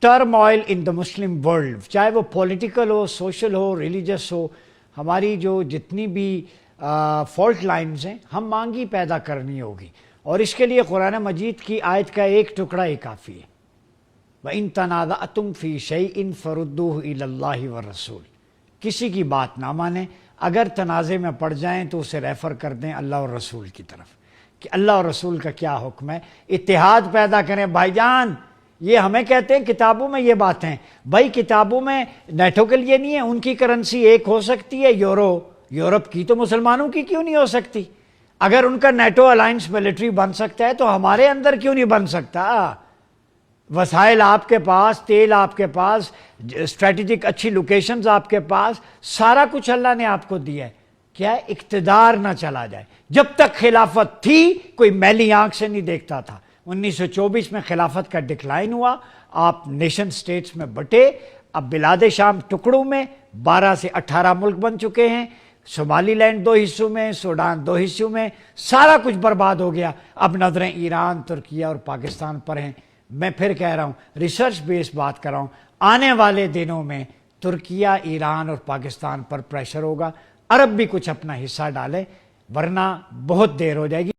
Turmoil in the Muslim world, चाहे वो political हो, सोशल हो, रिलीजियस हो, हमारी जो जितनी भी फॉल्ट लाइन्स हैं, हम मांगी पैदा करनी होगी। और इसके लिए कुरान मजीद की आयत का एक टुकड़ा ही काफ़ी है। वइन तनाज़अतुम फ़ी शैइन फरुद्दूहु इलल्लाहि व रसूल, किसी की बात ना माने, अगर तनाज़े में पड़ जाएं तो उसे रेफ़र कर दें अल्लाह और रसूल की तरफ कि अल्लाह और रसूल का क्या हुक्म है, इत्तिहाद पैदा करें। भाईजान, ये हमें कहते हैं किताबों में ये बात है, भाई किताबों में नेटो के लिए नहीं है, उनकी करेंसी एक हो सकती है यूरोप की, तो मुसलमानों की क्यों नहीं हो सकती? अगर उनका नेटो अलायंस मिलिट्री बन सकता है तो हमारे अंदर क्यों नहीं बन सकता? वसाइल आपके पास, तेल आपके पास, स्ट्रेटेजिक अच्छी लोकेशंस आपके पास, सारा कुछ अल्लाह ने आपको दिया है। क्या इक्तदार ना चला जाए। जब तक खिलाफत थी कोई मैली आंख से नहीं देखता था। 1924 में खिलाफत का डिक्लाइन हुआ, आप नेशन स्टेट्स में बटे, अब बिलाद शाम टुकड़ों में 12 से 18 मुल्क बन चुके हैं, सोमाली लैंड 2 हिस्सों में, सूडान 2 हिस्सों में, सारा कुछ बर्बाद हो गया। अब नजरें ईरान, तुर्किया और पाकिस्तान पर हैं। मैं फिर कह रहा हूँ, रिसर्च बेस्ड बात कर रहा हूँ, आने वाले दिनों में तुर्किया, ईरान और पाकिस्तान पर प्रेशर होगा। अरब भी कुछ अपना हिस्सा डाले, वरना बहुत देर हो जाएगी।